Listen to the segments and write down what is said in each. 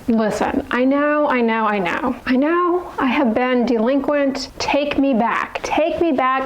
Listen, I know, I have been delinquent. Take me back,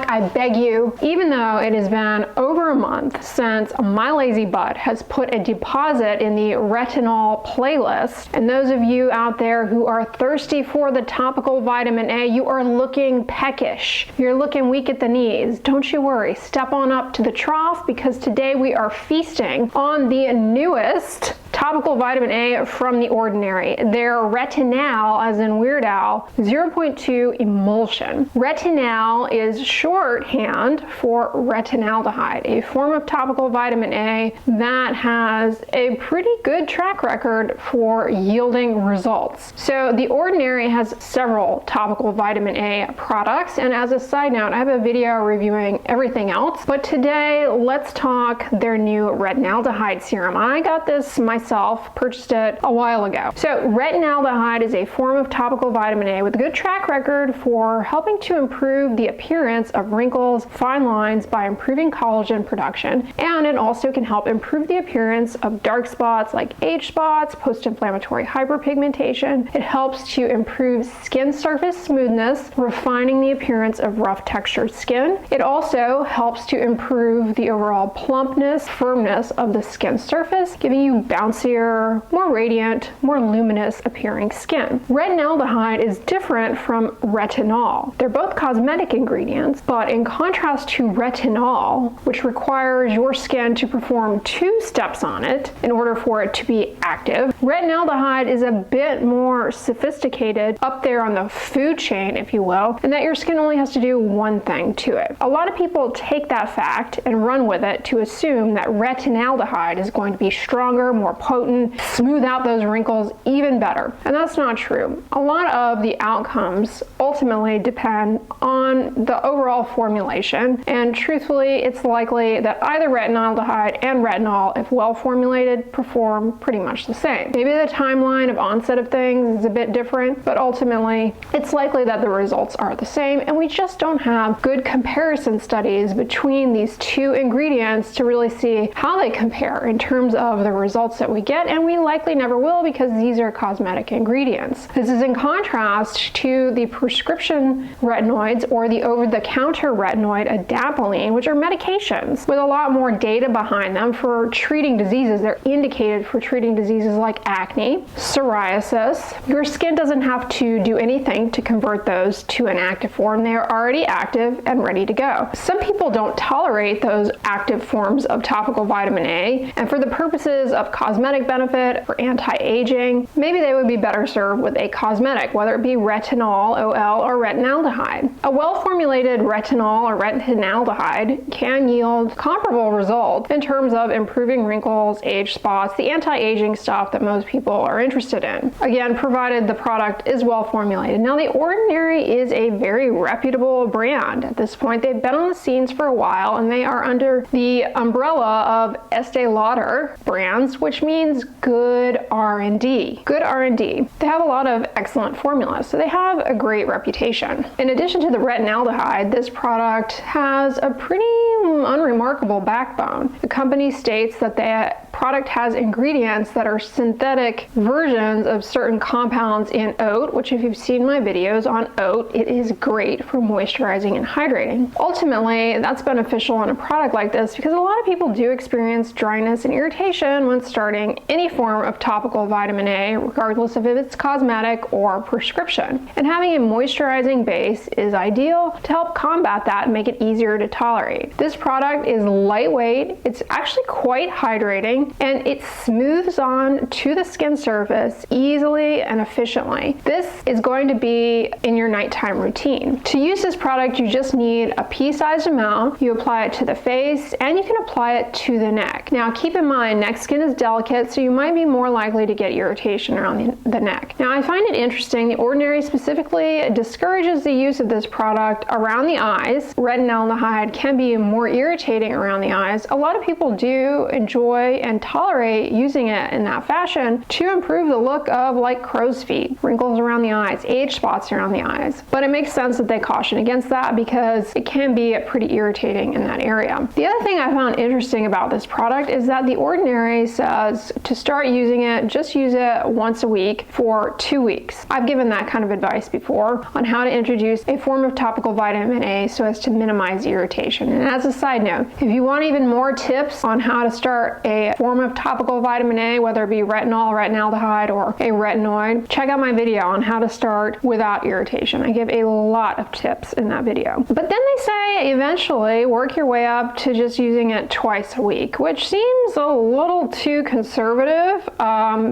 I beg you. Even though it has been over a month since my lazy butt has put a deposit in the retinol playlist, and those of you out there who are thirsty for the topical vitamin A, you are looking peckish. You're looking weak at the knees. Don't you worry, step on up to the trough, because today we are feasting on the newest topical vitamin A from The Ordinary. Their Retinal, as in Weird Al, 0.2 Emulsion. Retinal is shorthand for retinaldehyde, a form of topical vitamin A that has a pretty good track record for yielding results. So The Ordinary has several topical vitamin A products, and as a side note, I have a video reviewing everything else, but today let's talk their new retinaldehyde serum. I got this myself, purchased it a while ago. So retinaldehyde is a form of topical vitamin A with a good track record for helping to improve the appearance of wrinkles, fine lines by improving collagen production, and it also can help improve the appearance of dark spots like age spots, post-inflammatory hyperpigmentation. It helps to improve skin surface smoothness, refining the appearance of rough textured skin. It also helps to improve the overall plumpness, firmness of the skin surface, giving you bouncier, more radiant, more luminous appearing skin. Retinaldehyde is different from retinol. They're both cosmetic ingredients, but in contrast to retinol, which requires your skin to perform 2 steps on it in order for it to be active, retinaldehyde is a bit more sophisticated, up there on the food chain, if you will, and that your skin only has to do one thing to it. A lot of people take that fact and run with it to assume that retinaldehyde is going to be stronger, more potent, smooth out those wrinkles even better. And that's not true. A lot of the outcomes ultimately depend on the overall formulation, and truthfully, it's likely that either retinaldehyde and retinol, if well formulated, perform pretty much the same. Maybe the timeline of onset of things is a bit different, but ultimately, it's likely that the results are the same, and we just don't have good comparison studies between these 2 ingredients to really see how they compare in terms of the results that we get, and we likely never will because these are cosmetic ingredients. This is in contrast to the prescription retinoids or the over-the-counter retinoid adapalene, which are medications with a lot more data behind them for treating diseases. They're indicated for treating diseases like acne, psoriasis. Your skin doesn't have to do anything to convert those to an active form. They are already active and ready to go. Some people don't tolerate those active forms of topical vitamin A, and for the purposes of cosmetic benefit or anti-aging, maybe they would be better served with a cosmetic, whether it be retinol, OL, or retinaldehyde. A well-formulated retinol or retinaldehyde can yield comparable results in terms of improving wrinkles, age spots, the anti-aging stuff that most people are interested in. Again, provided the product is well formulated. Now, The Ordinary is a very reputable brand. At this point, they've been on the scenes for a while, and they are under the umbrella of Estee Lauder brands, which means good R&D. Good R&D. They have a lot of excellent formulas, so they have a great reputation. In addition to the retinaldehyde, this product has a pretty unremarkable backbone. The company states that the product has ingredients that are synthetic versions of certain compounds in oat, which if you've seen my videos on oat, it is great for moisturizing and hydrating. Ultimately, that's beneficial in a product like this because a lot of people do experience dryness and irritation when starting any form of topical vitamin A, regardless of if it's cosmetic or prescription. And having a moisturizing base is ideal to help combat that and make it easier to tolerate. This product is lightweight, it's actually quite hydrating, and it smooths on to the skin surface easily and efficiently. This is going to be in your nighttime routine. To use this product, you just need a pea-sized amount. You apply it to the face, and you can apply it to the neck. Now, keep in mind, neck skin is delicate, so you might be more likely to get irritation around the neck. Now, I find it interesting, The Ordinary specifically discourages the use of this product around the eyes. Retinaldehyde can be more irritating around the eyes. A lot of people do enjoy and tolerate using it in that fashion to improve the look of like crow's feet, wrinkles around the eyes, age spots around the eyes. But it makes sense that they caution against that because it can be pretty irritating in that area. The other thing I found interesting about this product is that The Ordinary says to start using it, just use it once a week for 2 weeks. I've given that kind of advice before on how to introduce a form of topical vitamin A so as to minimize irritation. And as a side note, if you want even more tips on how to start a form of topical vitamin A, whether it be retinol, retinaldehyde, or a retinoid, check out my video on how to start without irritation. I give a lot of tips in that video. But then they say eventually work your way up to just using it twice a week, which seems a little too conservative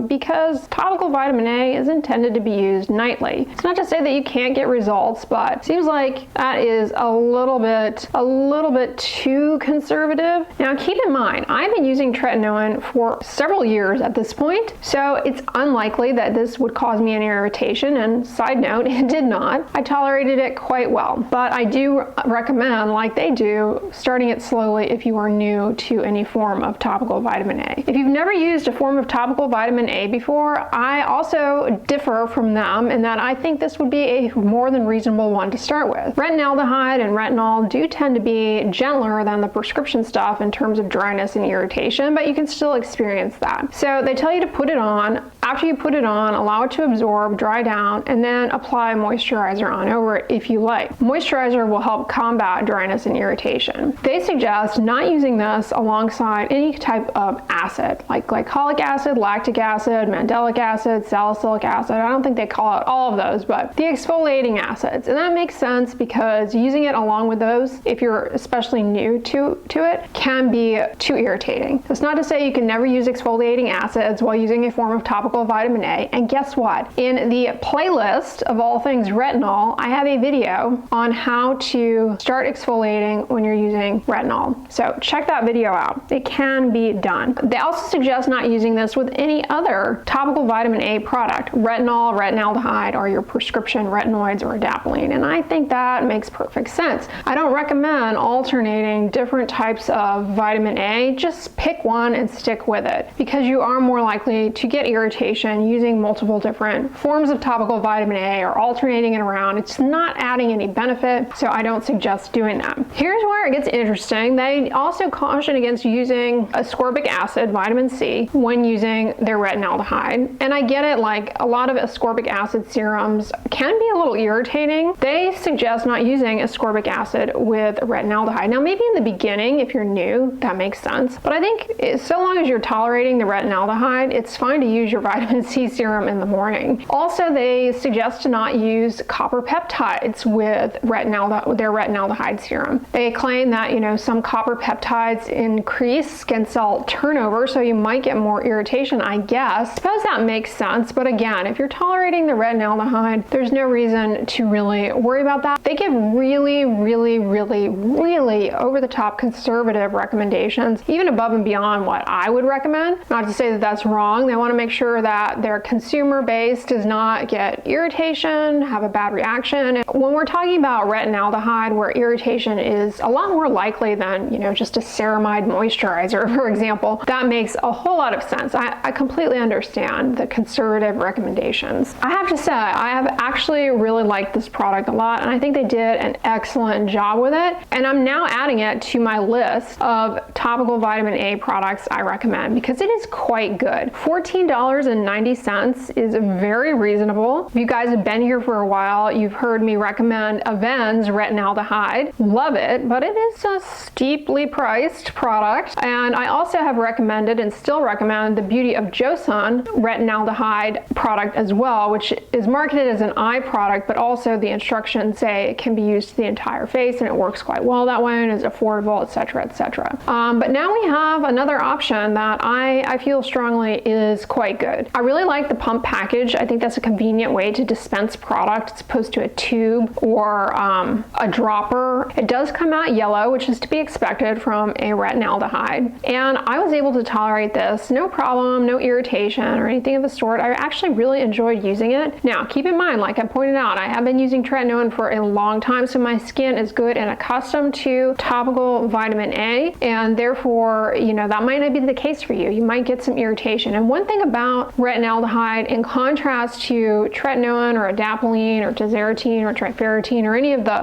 because topical vitamin A is intended to be used nightly. It's not to say that you can't get results, but it seems like that is a little bit too conservative. Now keep in mind, I've been using tretinoin for several years at this point, so it's unlikely that this would cause me an irritation, and side note, it did not. I tolerated it quite well, but I do recommend, like they do, starting it slowly if you are new to any form of topical vitamin A. If you've never used a form of topical vitamin A before, I also differ from them in that I think this would be a more than reasonable one to start with. Retinaldehyde and retinol do tend to be gentler than the prescription stuff in terms of dryness and irritation, but you can still experience that. So they tell you to put it on. After you put it on, allow it to absorb, dry down, and then apply moisturizer on over it if you like. Moisturizer will help combat dryness and irritation. They suggest not using this alongside any type of acid, like glycolic acid, lactic acid, mandelic acid, salicylic acid. I don't think they call out all of those, but the exfoliating acids. And that makes sense because using it along with those, if you're especially new to it, can be too irritating. That's not to say you can never use exfoliating acids while using a form of topical vitamin A. And guess what? In the playlist of all things retinol, I have a video on how to start exfoliating when you're using retinol. So check that video out. It can be done. They also suggest not using this with any other topical vitamin A product, retinol, retinaldehyde, or your prescription retinoids or adapalene. And I think that makes perfect sense. I don't recommend alternating different types of vitamin A. Just pick one and stick with it because you are more likely to get irritation using multiple different forms of topical vitamin A or alternating it around. It's not adding any benefit, so I don't suggest doing that. Here's where it gets interesting. They also caution against using ascorbic acid, vitamin C, when using their retinaldehyde. And I get it, like a lot of ascorbic acid serums can be a little irritating. They suggest not using ascorbic acid with retinaldehyde. Now maybe in the beginning, if you're new, that makes sense. But I think so long as you're tolerating the retinaldehyde, it's fine to use your vitamin C serum in the morning. Also, they suggest to not use copper peptides with their retinaldehyde serum. They claim that, some copper peptides increase skin cell turnover, so you might get more irritation, I guess. I suppose that makes sense, but again, if you're tolerating the retinaldehyde, there's no reason to really worry about that. They give really over-the-top conservative recommendations, even above and beyond what I would recommend. Not to say that that's wrong. They want to make sure that their consumer base does not get irritation, have a bad reaction. And when we're talking about retinaldehyde, where irritation is a lot more likely than, just a ceramide moisturizer, for example, that makes a whole lot of sense. I completely understand the conservative recommendations. I have to say, I have actually really liked this product a lot, and I think they did an excellent job with it. And I'm now adding it to my list of topical vitamin A products I recommend because it is quite good. $14.90 is very reasonable. If you guys have been here for a while, you've heard me recommend Avens retinaldehyde. Love it, but it is a steeply priced product. And I also have recommended and still recommend the Beauty of Joseon retinaldehyde product as well, which is marketed as an eye product, but also the instructions say it can be used to the entire face and it works quite well that way and is affordable, etc., etc. But now we have another option that I feel strongly is quite good. I really like the pump package. I think that's a convenient way to dispense product as opposed to a tube or a dropper. It does come out yellow, which is to be expected from a retinaldehyde. And I was able to tolerate this, no problem, no irritation or anything of the sort. I actually really enjoyed using it. Now, keep in mind, like I pointed out, I have been using tretinoin for a long time, so my skin is good and accustomed to topical vitamin A, and therefore, that might might be the case for you. You might get some irritation. And one thing about retinaldehyde, in contrast to tretinoin or adapalene or tazarotene or trifarotene or any of the,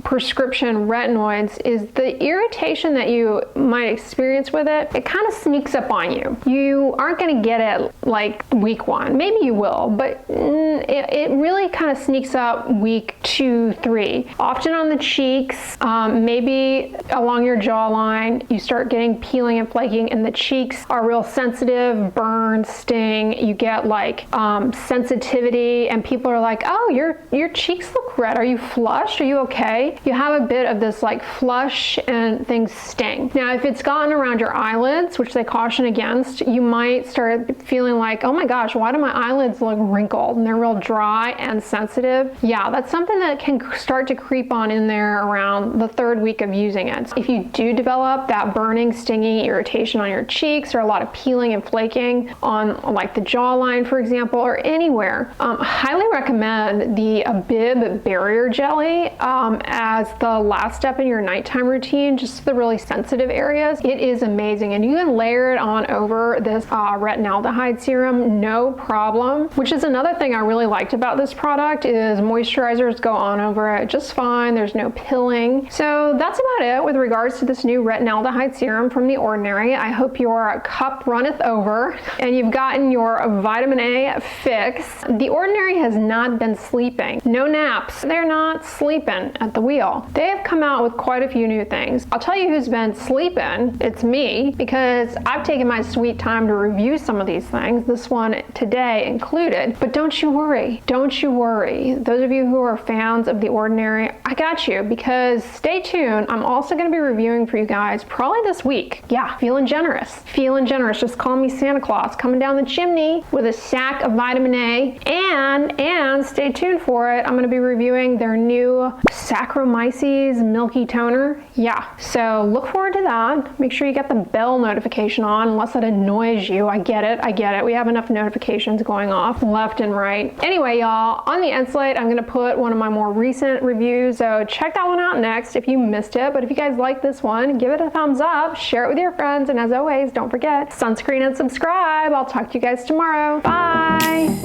prescription retinoids, is the irritation that you might experience with it, it kind of sneaks up on you. You aren't going to get it like week 1. Maybe you will, but it really kind of sneaks up week 2, 3. Often on the cheeks, maybe along your jawline, you start getting peeling and flaking, and the cheeks are real sensitive, burn, sting. You get like sensitivity, and people are like, oh, your cheeks look red. Are you flushed? Are you okay? You have a bit of this like flush and things sting. Now, if it's gotten around your eyelids, which they caution against, you might start feeling like, oh my gosh, why do my eyelids look wrinkled and they're real dry and sensitive? Yeah, that's something that can start to creep on in there around the 3rd week of using it. If you do develop that burning, stinging irritation on your cheeks, or a lot of peeling and flaking on like the jawline, for example, or anywhere, highly recommend the Bib Barrier Jelly as the last step in your nighttime routine, just the really sensitive areas. It is amazing, and you can layer it on over this retinaldehyde serum, no problem. Which is another thing I really liked about this product, is moisturizers go on over it just fine. There's no pilling. So that's about it with regards to this new retinaldehyde serum from The Ordinary. I hope your cup runneth over and you've gotten your vitamin A fix. The Ordinary has not been sleeping. No naps. They're not sleeping at the wheel. They have come out with quite a few new things. I'll tell you who's been sleeping. It's me, because I've taken my sweet time to review some of these things, this one today included. But don't you worry. Don't you worry. Those of you who are fans of The Ordinary, I got you, because stay tuned. I'm also going to be reviewing for you guys probably this week. Yeah, feeling generous. Feeling generous. Just call me Santa Claus coming down the chimney with a sack of vitamin A. And stay tuned for it. I'm going to be reviewing their new Saccharomyces Milky Toner. Yeah, so look forward to that. Make sure you get the bell notification on, unless that annoys you. I get it. We have enough notifications going off left and right. Anyway, y'all, on the end slate, I'm going to put one of my more recent reviews, so check that one out next if you missed it. But if you guys like this one, give it a thumbs up, share it with your friends, and as always, don't forget, sunscreen and subscribe. I'll talk to you guys tomorrow. Bye!